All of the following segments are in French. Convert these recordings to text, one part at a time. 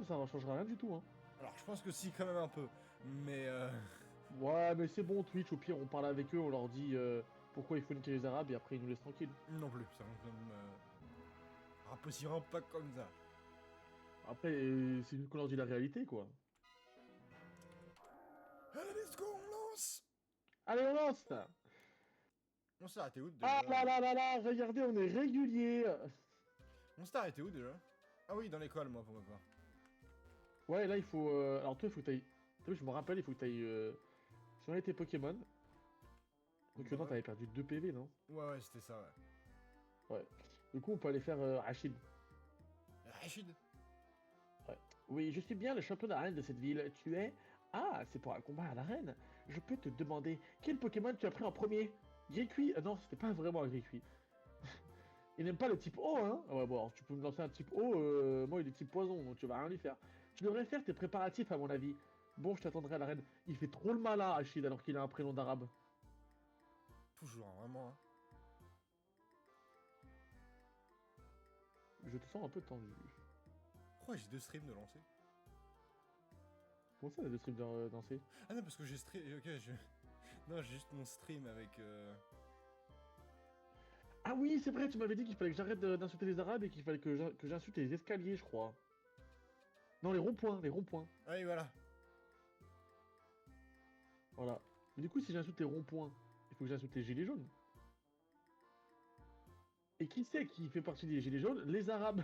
ça changera rien du tout, hein. Alors, je pense que si, quand même un peu. Mais Ouais, mais c'est bon, Twitch, au pire, on parle avec eux, on leur dit pourquoi il faut niquer les Arabes et après ils nous laissent tranquilles. non plus, ça fonctionne possiblement pas comme ça. Après, c'est juste qu'on leur dit la réalité, quoi. Allez, let's go, on lance. Allez, on lance! On s'est arrêté où Ah déjà? là là là là, regardez, on est régulier! On s'est arrêté où déjà? Ah oui, dans l'école, moi, pour ma part. Ouais, là, il faut... Alors toi, il faut que t'ailles... T'as vu, je me rappelle, il faut que t'ailles soigner tes Pokémon. Donc Bah non, ouais. t'avais perdu 2 PV, non? Ouais, ouais, c'était ça, ouais. Ouais. Du coup, on peut aller faire Rachid. Rachid. Ouais. Oui, je suis bien le champion d'arène de cette ville. Tu es... Ah, c'est pour un combat à l'arène. Je peux te demander, quel Pokémon tu as pris en premier? Gricui? Non, c'était pas vraiment un Gricui. Il n'aime pas le type eau, hein? Ah ouais, bon, alors tu peux me lancer un type eau, moi il est type poison, donc tu vas rien lui faire. Tu devrais faire tes préparatifs, à mon avis. Bon, je t'attendrai à l'arène. Il fait trop le malin, Rachid, alors qu'il a un prénom d'arabe. Toujours, hein, vraiment. Hein. Je te sens un peu tendu. Pourquoi j'ai 2 streams de lancer? Comment ça, les deux streams danser? Ah non, parce que j'ai stream. Ok, je. Non, j'ai juste mon stream avec. Ah oui, c'est vrai, tu m'avais dit qu'il fallait que j'arrête d'insulter les arabes et qu'il fallait que j'insulte les escaliers, je crois. Non, les ronds-points, les ronds-points. Ah oui, voilà. Voilà. Mais du coup, si j'insulte les ronds-points, il faut que j'insulte les gilets jaunes. Et qui c'est qui fait partie des gilets jaunes? Les arabes.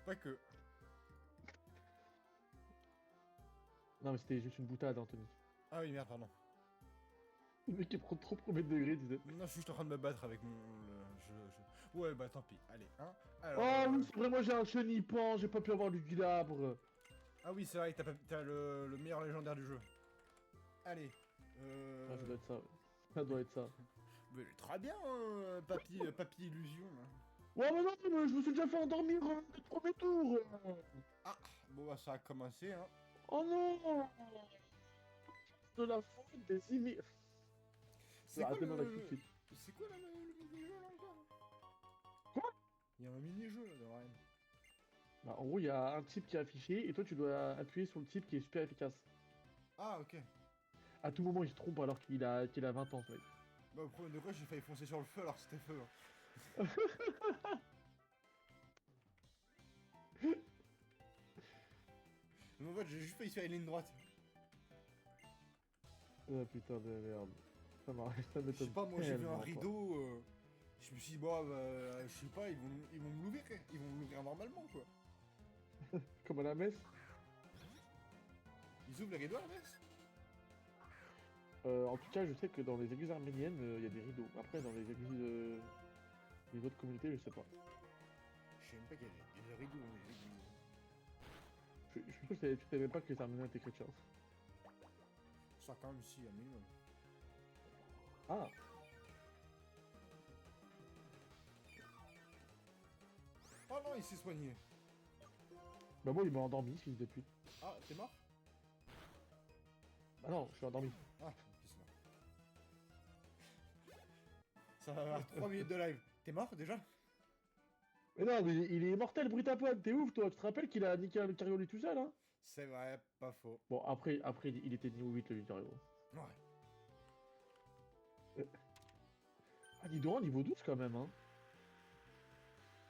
Pas que. Non, mais c'était juste une boutade, Anthony. Ah oui, merde, pardon. Le mec qui prend trop premier degré, tu sais. Non, je suis juste en train de me battre avec mon. Ouais, bah tant pis. Allez, hein. Alors. Oh oui, c'est vrai, moi j'ai un chenipan, j'ai pas pu avoir du guilabre. Ah oui, c'est vrai, t'as le meilleur légendaire du jeu. Allez. Ah, ça doit être ça. Ça doit être ça. Mais très bien, papy illusion. Hein. Ouais, mais non, mais je me suis déjà fait endormir le premier tour. Ah, bon bah ça a commencé, hein. Oh non! De la faute des immigrés. Je vais C'est quoi arrêter ma live tout de le... suite. C'est quoi là, le mini-jeu là encore? Quoi? Il y a un mini-jeu là dans Ryan. Bah, en gros, il y a un type qui est affiché et toi tu dois appuyer sur le type qui est super efficace. Ah ok. À tout moment, il se trompe alors qu'il a 20 ans, ce mec. Bah au premier de quoi j'ai failli foncer sur le feu alors que c'était feu. Hein. Mais en fait j'ai juste failli faire une ligne droite. Ah putain de merde. Ça Je sais m'étonne pas, moi j'ai vu un tellement, quoi. rideau, je me suis dit bon bah, je sais pas, ils vont me l'ouvrir, ils vont me l'ouvrir normalement quoi. Comme à la messe. Ils ouvrent les rideaux à la messe? En tout cas, je sais que dans les églises arméniennes, il y a des rideaux. Après, dans les églises des autres communautés, je sais pas. Je sais même pas qu'il y a des rideaux dans les églises. Je suis sûr que tu savais pas que les Arméniens étaient chrétiens. Ça quand même si, un minimum. Ah! Oh non, il s'est soigné. Bah moi, il m'a endormi, fils de pute. Ah, t'es mort? Bah non, je suis endormi. Ah, ok, c'est mort. Ça va avoir 3 minutes de live. T'es mort déjà? Mais non, mais il est immortel, Brutapod, t'es ouf, toi. Tu te rappelles qu'il a niqué un Lucario lui tout seul, hein? C'est vrai, pas faux. Bon, après il était niveau 8, le Lucario. Ouais. Ah, Nidoran niveau 12 quand même, hein.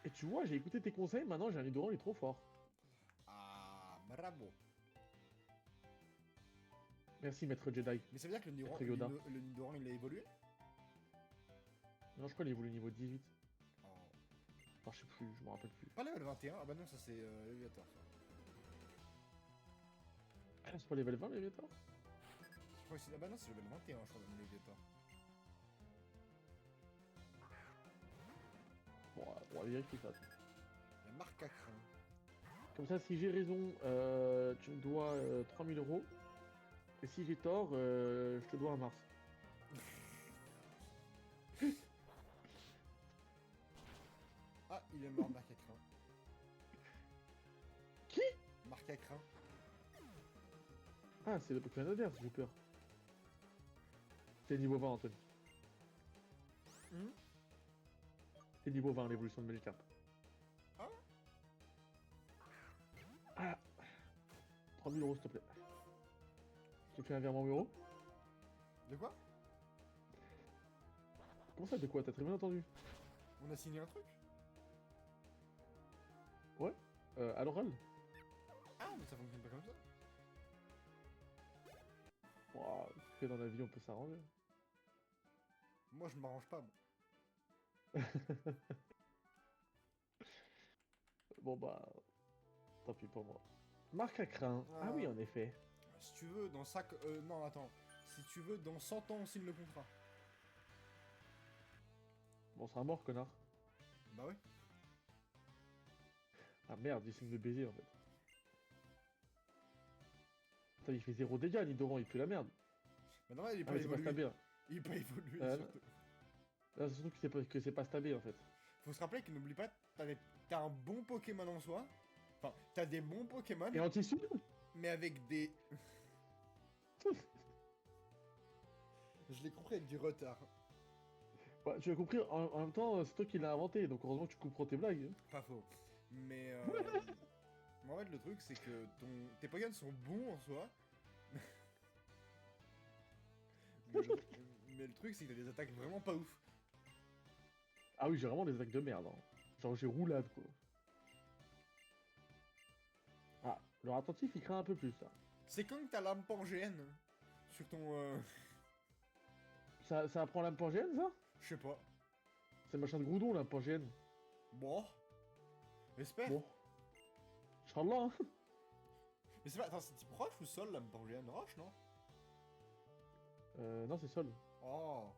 Et tu vois, j'ai écouté tes conseils, maintenant j'ai un Nidoran, il est trop fort. Ah, bravo. Merci, maître Jedi. Mais ça veut dire que Maître Yoda. le Nidoran il a évolué? Non, je crois qu'il évolue niveau 18. Oh. Enfin, je sais plus, je me rappelle plus. Pas level 21? Ah bah non, ça c'est Léviator. Ah, c'est pas level 20, Léviator? Je crois que c'est... Ah bah non, c'est level 21, je crois, dans mon Léviator. Bon, on va vérifier ça. Il y a Marc à crin. Comme ça, si j'ai raison, tu me dois 3000 euros. Et si j'ai tort, je te dois un Mars. Ah, il est mort, Marc à crin. Qui? Marc à crin. Ah, c'est le Pokémon adverse, j'ai peur. C'est niveau 20, Anthony. C'est niveau 20, l'évolution de Magikarp. Ah. Ah. 30 000 euros, s'il te plaît. Tu fais un virement euro? De quoi? Comment ça, de quoi? T'as très bien entendu? On a signé un truc? Ouais. À l'oral? Ah, mais ça fonctionne pas comme ça. Ouah, que dans la vie, on peut s'arranger. Moi, je m'arrange pas, moi. Bon bah, tant pis pour moi. Marc à crin. Ah oui, en effet. Si tu veux, dans 5... non, attends. Si tu veux, dans 100 ans, on signe le contrat. Bon, on sera mort, connard. Bah ouais. Ah merde, il signe le baiser en fait. Putain, il fait 0 dégâts, Nidoran, il pue la merde. Mais non, il est Ah pas mais c'est pas évolué. stabé. Hein. Il est pas évolué, Non. surtout. Là, c'est surtout que c'est pas stabé en fait. Faut se rappeler que n'oublie pas, t'as un bon Pokémon en soi. Enfin, t'as des bons Pokémon, Et en tissu? mais avec des... Je l'ai compris avec du retard. Bah, tu as compris, en même temps, c'est toi qui l'as inventé, donc heureusement que tu comprends tes blagues. Pas faux. Mais en fait, le truc, c'est que tes Pokémon sont bons en soi. mais, le... mais le truc, c'est que t'as des attaques vraiment pas ouf. Ah oui, j'ai vraiment des attaques de merde. Hein. Genre, j'ai roulade quoi. Ah, le attentif, il craint un peu plus là. C'est quand que t'as l'âme pangéenne sur ton... Ça apprend la pangéenne, ça? Je sais pas. C'est machin de Groudon, la pangéenne. Bon. J'espère. Bon. Inch'Allah, hein. Mais c'est pas... Attends, c'est type roche ou sol, l'âme pangéenne? Roche, non? Non, c'est sol. Oh.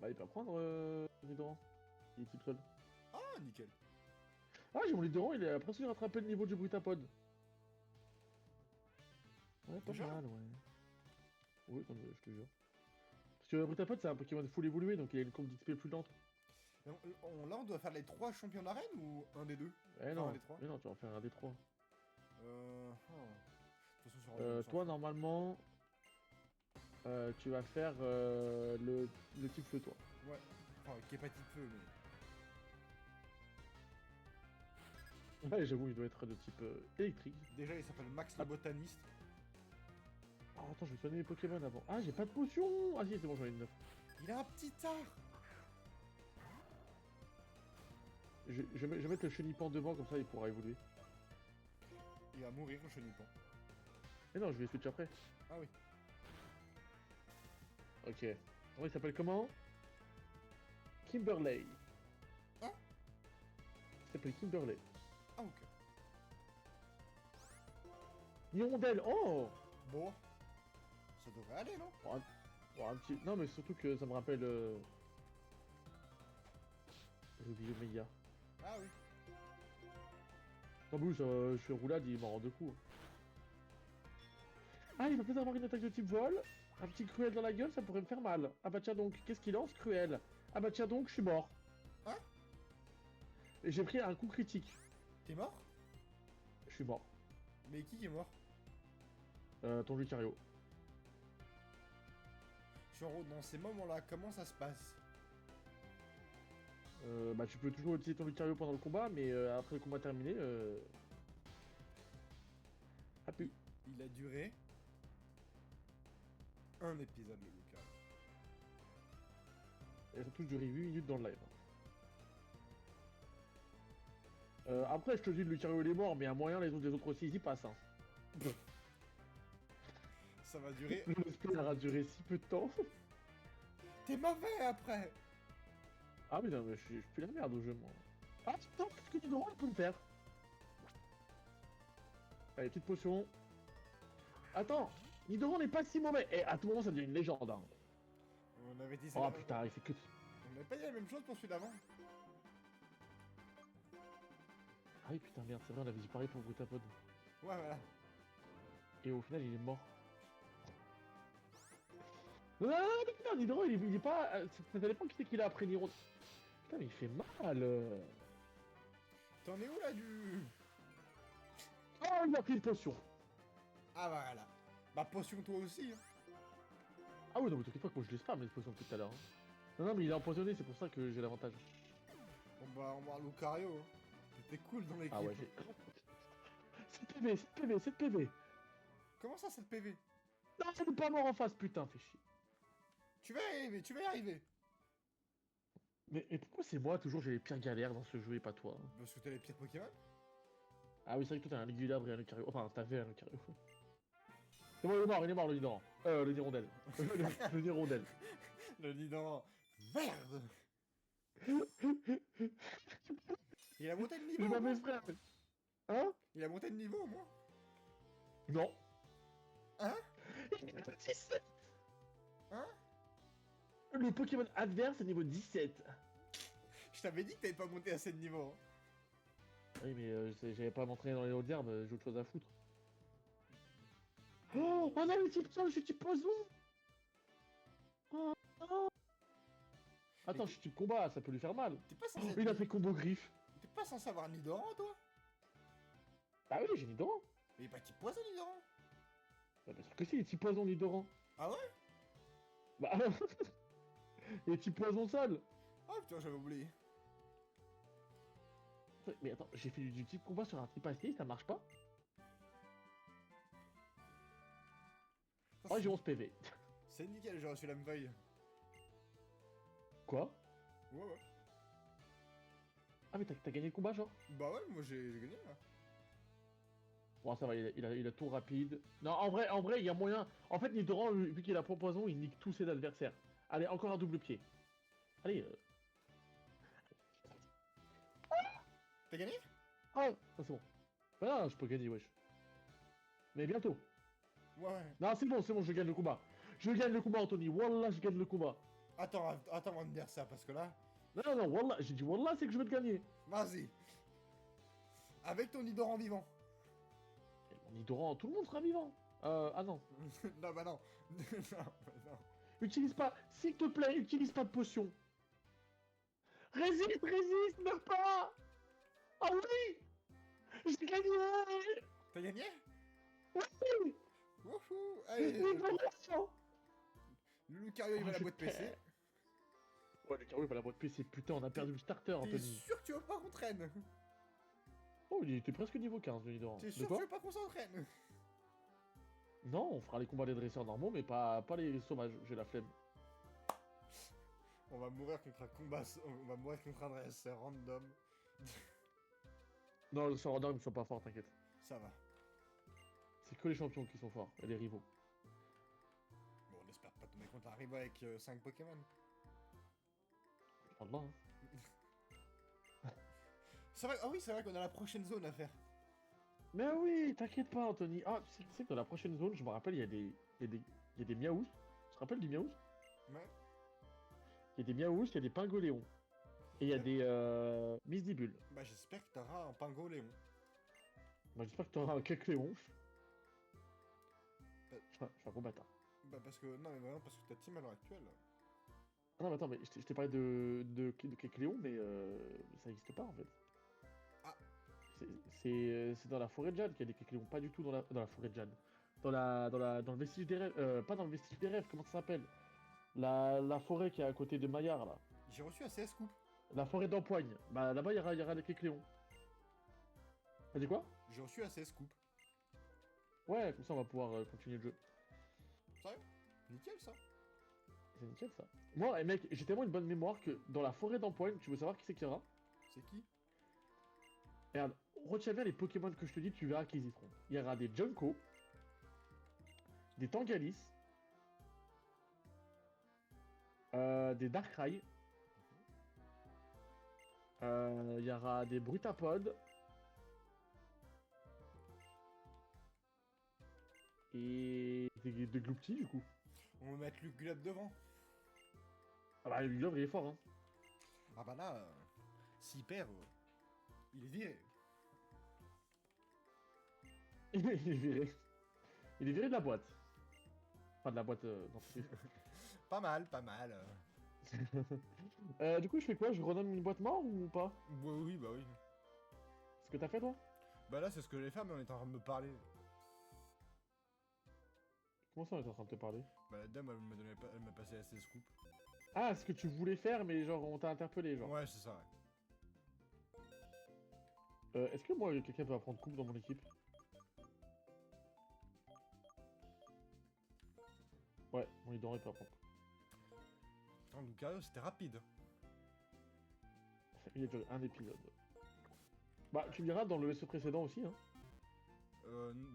Bah, il peut apprendre, Nidoran. Il est type sol. Ah, nickel. Ah, j'ai mon Nidoran, il a presque rattrapé le niveau du Brutapod. Ouais, pas Déjà mal, ouais. Oui, non, mais je te jure. Parce que le Brutapod, c'est un Pokémon full évolué, donc il a une courbe d'XP plus lente. Là, on doit faire les 3 champions d'arène ou un des deux? Eh Enfin, non, les 3. mais non, tu vas en faire un des trois. De toute façon, sur un Toi, normalement, tu vas faire le type feu, toi. Ouais. Enfin, qui est pas type feu, mais... Ouais, j'avoue, il doit être de type électrique. Déjà, il s'appelle Max le botaniste. Oh, attends, je vais soigner les Pokémon avant. Ah, j'ai pas de potion. Ah si, c'est bon, j'en ai une 9. Il a un petit art. Je vais mettre le chenipan devant, comme ça il pourra évoluer. Il va mourir, le chenipan. Mais non, je vais switch après. Ah oui. Ok. Oh, il s'appelle comment? Kimberley. Hein? Il s'appelle Kimberley. Ah, ok. Hirondelle. Oh, Bon. Ça devrait aller, non? bon, un petit... Non, mais surtout que ça me rappelle... Ruby Omega. Ah oui. En bouge, je fais roulade, il m'en rend deux coups. Ah, il va peut-être avoir une attaque de type vol. Un petit cruel dans la gueule, ça pourrait me faire mal. Ah bah tiens donc, qu'est-ce qu'il lance? Cruel. Ah bah tiens donc, je suis mort. Hein? Et j'ai pris un coup critique. T'es mort? Je suis mort. Mais qui est mort? Ton Lucario. Genre, dans ces moments-là, comment ça se passe? Bah tu peux toujours utiliser ton Lucario pendant le combat, mais après le combat terminé, ah pu. Il a duré... un épisode, le Lucario. Et ça touche durer 8 minutes dans le live. Après, je te dis, le Lucario il est mort, mais à moyen, les autres aussi, ils y passent. Hein. Ça va durer... Le spell a duré si peu de temps. T'es mauvais, après! Ah mais non, mais je pue la merde au jeu, moi. Ah putain, qu'est-ce que tu dois peut me faire? Allez, petite potion. Attends, Nidoran n'est pas si mauvais. Et à tout moment, ça devient une légende. Hein. On avait dit Oh ça... putain, il fait que... On avait pas dit la même chose pour celui d'avant. Ah oui, putain, merde, c'est vrai, on avait dit pareil pour Brutapod. Ouais, voilà. Et au final, il est mort. Non, non, non, putain, Nidoran, il est pas... Ça dépend qui c'est qu'il a après Nidoran. Putain, mais il fait mal. T'en es où, là, du... Oh, il a pris une potion. Ah, bah, voilà. Bah, potion, toi aussi, hein. Ah oui, non, mais t'inquiète pas que moi je les spam les potions depuis tout à l'heure. Hein. Non, non, mais il est empoisonné, c'est pour ça que j'ai l'avantage. Bon, bah, on va voir Lucario, hein. C'était cool dans l'équipe. Ah ouais, j'ai... C'était PV, 7 PV, 7 PV. Comment ça, 7 PV? Non, c'est pas mort en face, putain, fais chier. Tu vas y arriver, tu vas y arriver. Mais pourquoi c'est moi, toujours, j'ai les pires galères dans ce jeu et pas toi hein? Parce que t'as les pires Pokémon. Ah oui, c'est vrai que toi, t'as un Aiguillard et un Lucario. Enfin, t'avais un Lucario. C'est bon, il est mort, le Nidoran. Le Nirondelle. Le Nirondelle. Le Nidoran. Merde. Il a monté de Je niveau, m'en moi. fais frère. Hein? Il a monté de niveau, moi. Non. Hein? Le Pokémon adverse est niveau 17. Je t'avais dit que t'avais pas monté assez de niveau. Oui, mais j'avais pas à m'entraîner dans les hautes herbes, j'ai autre chose à foutre. Oh, on a le type sol, je suis type poison. Oh, oh. Attends, je suis type combat, ça peut lui faire mal. T'es pas Oh, censé... il a fait combo griffe. T'es pas censé avoir Nidoran, toi? Bah oui, j'ai Nidoran. Mais il est pas type poison, Nidoran. Bah, bien sûr que si, il est type poison Nidoran. Ah ouais? Bah, il est type poison sol. Ah putain, j'avais oublié. Mais attends, j'ai fait du type combat sur un type acier, ça marche pas? Oh, j'ai 11 PV. C'est nickel, j'ai reçu la feuille. Quoi? Ouais, ouais. Ah, mais t'as gagné le combat, genre? Bah ouais, moi j'ai gagné, là. Bon, ça va, il a tout rapide. Non, en vrai, il y a moyen. En fait, Nidoran, vu qu'il a poison, il nique tous ses adversaires. Allez, encore un double pied. Allez, T'as gagné? Ah, c'est bon. Ah, non, je peux gagner, wesh. Mais bientôt. Ouais, ouais. Non, c'est bon, je gagne le combat. Je gagne le combat, Anthony. Wallah, je gagne le combat. Attends avant de dire ça, parce que là... Non, Wallah, j'ai dit Wallah, c'est que je vais te gagner. Vas-y. Avec ton Nidoran vivant. Et mon Nidoran, tout le monde sera vivant. Ah non. Non, bah non. Non, bah non. Utilise pas, s'il te plaît, utilise pas de potion. Résiste, meurs pas. Ah oui, j'ai gagné. T'as gagné? Oui, Wouhou. Allez, libération. le Lucario, il va à la je boîte PC. perds. Ouais, le carreau va la boîte PC. Putain, on a perdu le starter, T'es Anthony. sûr que tu veux pas qu'on traîne? Oh, il était presque niveau 15, le Nidoran. T'es De sûr que quoi? tu veux pas qu'on s'entraîne? Non, on fera les combats des dresseurs normaux, mais pas les sauvages. J'ai la flemme. On va mourir contre un combat... On va mourir contre un dresseur random. Non, les dresseurs random, ils sont pas forts, t'inquiète. Ça va. C'est que les champions qui sont forts, et les rivaux. Bon, on espère pas tomber contre un rival avec 5 Pokémon. Je parle pas, hein. C'est vrai, ah oui, c'est vrai qu'on a la prochaine zone à faire. Mais oui, t'inquiète pas, Anthony. Ah, tu sais que dans la prochaine zone, je me rappelle, il y a des Miaous. Tu te rappelles du Miaous? Ouais. Il y a des Miaous, il y a des Pingoléons. Et il y a des Misdibulles. Bah j'espère que t'auras un Pingoléon. Bah, j'espère que t'auras un Kecléon. Euh. Je suis un gros bâtard. Bah parce que... Non mais vraiment parce que ta team à l'heure actuelle... Ah non, mais attends, mais je t'ai parlé de Kecléon, mais ça n'existe pas en fait. Ah. C'est dans la forêt de Jade qu'il y a des Kecléons, pas du tout dans la forêt de Jade. Dans le vestige des rêves, pas dans le vestige des rêves, comment ça s'appelle? La forêt qui est à côté de Maillard là. J'ai reçu un CS Coupe. La forêt d'Empoigne. Bah là-bas il y aura des Kecléons. T'as dit quoi? J'ai reçu un CS Coupe. Ouais, comme ça on va pouvoir continuer le jeu. Sérieux? Nickel ça. C'est nickel ça. Moi, mec, j'ai tellement une bonne mémoire que dans la forêt d'Empoigne, tu veux savoir qui c'est qu'il y aura? C'est qui? Regarde, retiens bien les Pokémon que je te dis, tu verras qu'ils y seront. Il y aura des Junko, des Tangalis, des Darkrai, il y aura des Brutapodes, et des Glouptis du coup. On va mettre Luc Globe devant. Ah bah le Globe il est fort hein. Ah bah là... S'il perd... il est viré. Il est viré. Il est viré de la boîte. Enfin de la boîte d'entreprise. Pas mal, pas mal. Du coup je fais quoi? Je redonne une boîte mort ou pas? Ouais, oui, bah oui. Ce que t'as fait toi? Bah là c'est ce que j'allais faire mais on est en train de me parler. Comment ça on est en train de te parler? Bah la dame elle m'a passé la CS Coupe. Ah, ce que tu voulais faire, mais genre on t'a interpellé, genre. Ouais c'est ça ouais. Est-ce que moi quelqu'un peut apprendre coupe dans mon équipe? Ouais, on est dans par contre. Putain, Lucario, c'était rapide. Il a duré un épisode. Bah, tu me diras dans le SE précédent aussi, hein.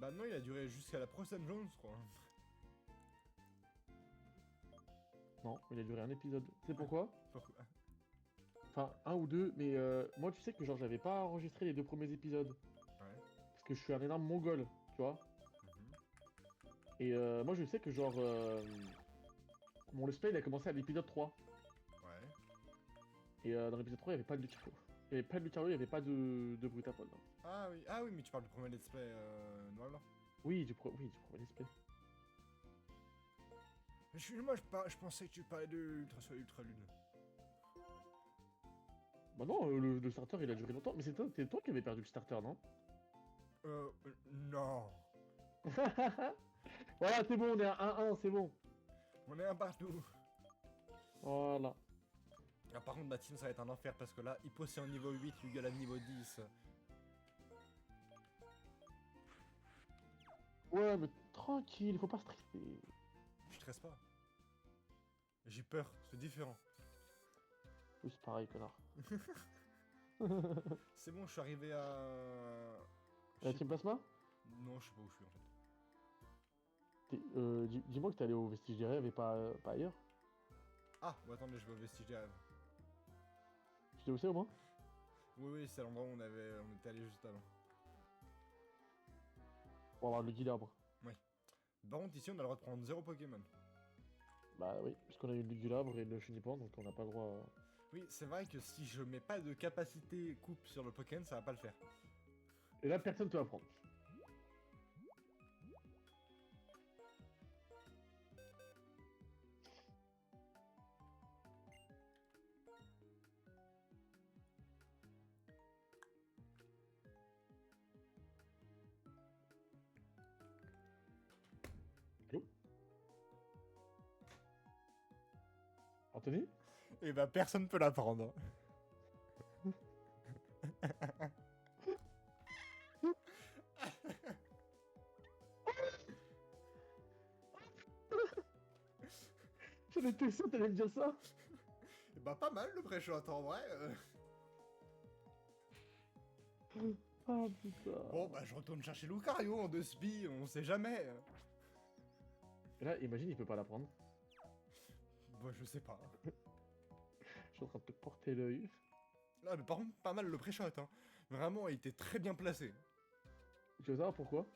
Bah non, il a duré jusqu'à la prochaine zone, je crois. Non, il a duré un épisode. Tu sais pourquoi? Pourquoi? Enfin, un ou deux, mais moi, tu sais que genre, j'avais pas enregistré les deux premiers épisodes. Ouais. Parce que je suis un énorme mongol, tu vois. Mhm. Et moi, je sais que genre, mon let's play, il a commencé à l'épisode 3. Ouais. Et dans l'épisode 3, il n'y avait pas de Lucario. Il n'y avait pas de Lucario, il n'y avait pas de Brutapod. Ah oui, mais tu parles du premier let's play noir et blanc. Oui, oui, du premier let's play. Excuse-moi, je pensais que tu parlais de Ultra Soleil, Ultra Lune. Bah non, le starter, il a duré longtemps. Mais c'était toi qui avais perdu le starter, non? Non. Voilà, c'est bon, on est à 1-1, c'est bon. On est un partout. Voilà. Ah, par contre, ma team, ça va être un enfer parce que là, Hippo c'est en niveau 8, Lugal à niveau 10. Ouais, mais tranquille, faut pas stresser. Je stresse pas. J'ai peur, c'est différent. Oui, c'est pareil, connard. C'est bon, je suis arrivé à. La team Plasma? Non, je sais pas où je suis en fait. Dis-moi que t'es allé au Vestige des Rêves et pas ailleurs. Ah, bon, attendez, je vais au vestige des rêves. Tu sais où c'est au moins? Oui, c'est l'endroit où on était allé juste avant. Pour avoir le guide arbre. Par contre, ici, on a le droit de prendre 0 Pokémon. Bah oui, puisqu'on a eu le guide arbre et le Chenipan, donc on n'a pas le droit à... Oui, c'est vrai que si je mets pas de capacité coupe sur le Pokémon, ça va pas le faire. Et là, personne te va prendre. Allô? Anthony? Et bah, personne peut la prendre. J'en étais sûr, t'allais me dire ça? Et bah, pas mal le pré-shot en vrai. Ah putain. Bon, bah, je retourne chercher Lucario en 2 spi, on sait jamais. Et là, imagine, il peut pas la prendre. Bah, je sais pas. Je suis en train de te porter l'œil. Là, mais par contre, pas mal le pré-shot, hein. Vraiment, il était très bien placé. Tu veux savoir pourquoi?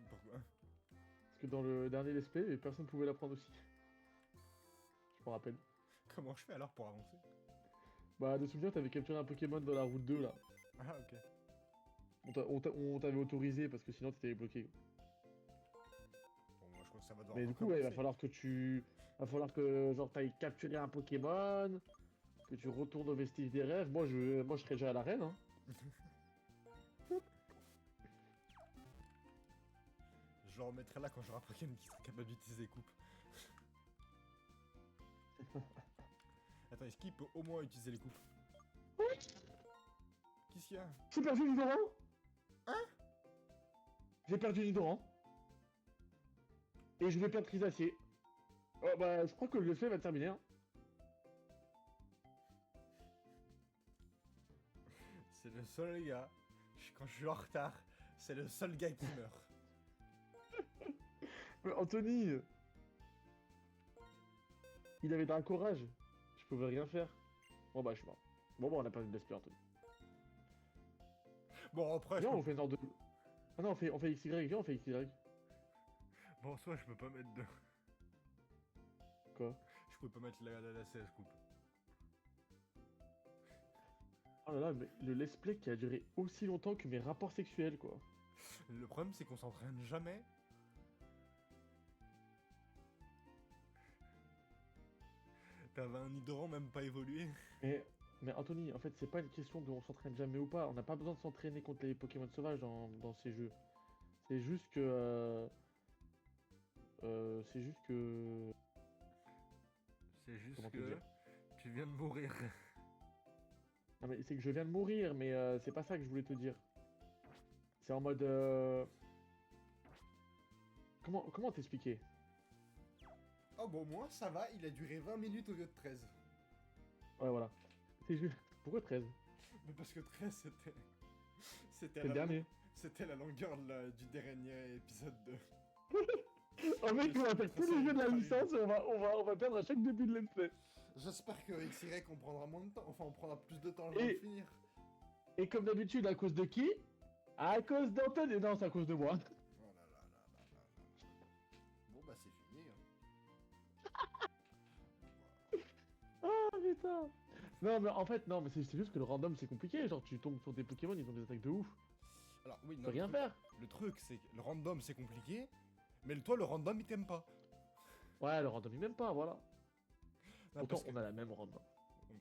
Pourquoi? Parce que dans le dernier let's play, personne pouvait la prendre aussi. Je me rappelle. Comment je fais alors pour avancer? Bah, de souvenir, t'avais capturé un Pokémon dans la route 2 là. Ah, ok. On t'avait autorisé parce que sinon t'étais bloqué. Bon, moi, je crois que ça va devoir Mais du coup, ouais, il va recommencer. falloir que genre t'ailles capturer un Pokémon, que tu retournes au vestige des rêves. Moi je serais déjà à l'arène, hein. Je le remettrai là quand j'aurai un Pokémon qui sera capable d'utiliser coupe. Attends, est-ce qu'il peut au moins utiliser les coupes? Qu'est-ce qu'il y a? J'ai perdu Nidoran. Hein? J'ai perdu Nidoran. Et je vais perdre Trisacier. Oh bah, je crois que le fait va terminer, hein. C'est le seul gars. Quand je suis en retard, c'est le seul gars qui meurt. Mais Anthony, il avait un courage. Je pouvais rien faire. Bon bah, je suis mort. Bon bah, on a perdu de l'esprit, Anthony. Bon, après, Viens, on fait une sorte de... Ah non, on fait XY, viens, on fait XY. Bon, soit je peux pas mettre de... Quoi? Je peux pas mettre la CS coupe. Oh là là, mais le let's play qui a duré aussi longtemps que mes rapports sexuels, quoi. Le problème, c'est qu'on s'entraîne jamais. T'avais un Nidoran même pas évolué. Mais Anthony, en fait, c'est pas une question de on s'entraîne jamais ou pas. On n'a pas besoin de s'entraîner contre les Pokémon sauvages dans ces jeux. C'est juste que... c'est juste que... C'est juste Comment te que dire? tu viens de mourir. Non mais c'est que je viens de mourir, mais c'est pas ça que je voulais te dire. C'est en mode... Comment t'expliquer? Oh bon, moi, ça va, il a duré 20 minutes au lieu de 13. Ouais, voilà. C'est juste. Pourquoi 13? Mais parce que 13, c'était... C'était C'est le dernier. C'était la longueur du dernier épisode de... Oh mec, on va faire tous les jeux de la Ultra licence et on va perdre à chaque début de let's play. J'espère que XY on prendra moins de temps, enfin on prendra plus de temps avant de finir. Et comme d'habitude, à cause de qui? À cause d'Anthony. Non, c'est à cause de moi. Oh là là là là là là. Bon bah c'est fini. Ah putain. Non, mais en fait, non, mais c'est juste que le random c'est compliqué. Genre, tu tombes sur des Pokémon, ils ont des attaques de ouf. Alors oui, Tu non, peux rien faire. le truc c'est que le random c'est compliqué, mais toi le random il t'aime pas. Ouais, le random il m'aime pas, voilà. Non, Pourtant, parce que- on a la même random. On a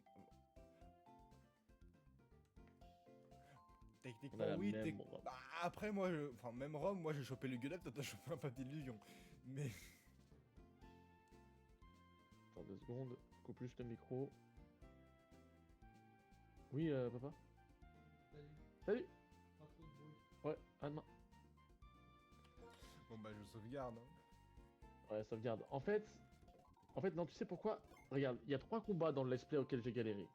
Techniquement la oui, même random. bah, après moi, enfin même Rome, moi j'ai chopé le Gueulap, toi t'as chopé un papier d'illusion. Mais... Attends 2 secondes. Coupe juste le micro. Oui, papa. Salut. Ouais, à demain. Bon bah je sauvegarde. Hein. Ouais, sauvegarde. En fait, non, tu sais pourquoi? Regarde, il y a 3 combats dans le let's play auxquels j'ai galéré.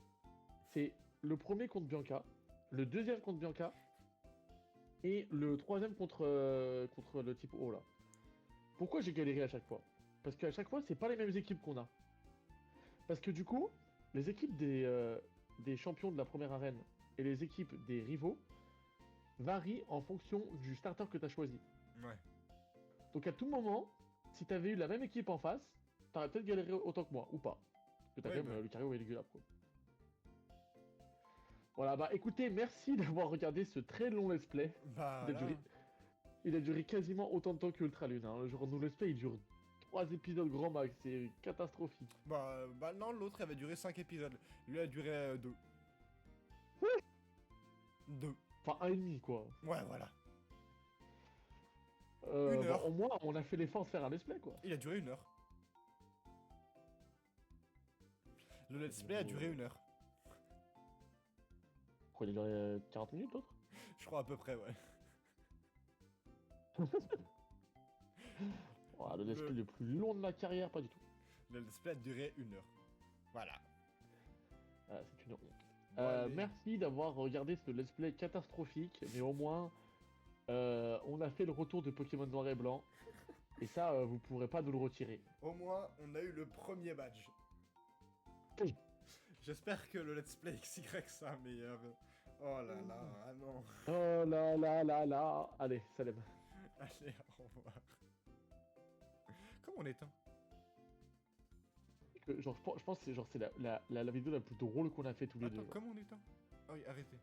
C'est le premier contre Bianca, le deuxième contre Bianca, et le troisième contre le type O là. Pourquoi j'ai galéré à chaque fois? Parce qu'à chaque fois, c'est pas les mêmes équipes qu'on a. Parce que du coup, les équipes des champions de la première arène et les équipes des rivaux varient en fonction du starter que tu as choisi. Ouais. Donc à tout moment, si t'avais eu la même équipe en face, t'aurais peut-être galéré autant que moi, ou pas. Parce que t'as Ouais, quand même bah. Lucario et Ligulap, quoi. Voilà, bah écoutez, merci d'avoir regardé ce très long let's play. Bah là. Il a duré quasiment autant de temps que Ultra Lune. Hein. Le jour nous let's play, il dure 3 épisodes grand max, c'est catastrophique. Bah non, l'autre avait duré 5 épisodes. Lui a duré 2. 2. Enfin, un et demi, quoi. Ouais, voilà. Bon, heure. au moins, on a fait l'effort de faire un let's play, quoi. Il a duré 1 heure. Le let's play a duré 1 heure. Quoi, il a duré 40 minutes, l'autre? Je crois à peu près, ouais. Oh, le let's play le plus long de ma carrière, pas du tout. Le let's play a duré 1 heure. Voilà. Ah, c'est une honte. Bon, allez. Merci d'avoir regardé ce let's play catastrophique, mais au moins, on a fait le retour de Pokémon Noir et Blanc. Et ça, vous pourrez pas nous le retirer. Au moins, on a eu le premier badge. Oui. J'espère que le let's play XY sera meilleur. Oh là là, ah non. Oh là là là là. Allez, salam. Allez, au revoir. Comment on éteint? Genre, je pense que c'est genre, c'est la vidéo la plus drôle qu'on a fait tous les deux. Attends, comment on éteint? Ah oui, arrêtez.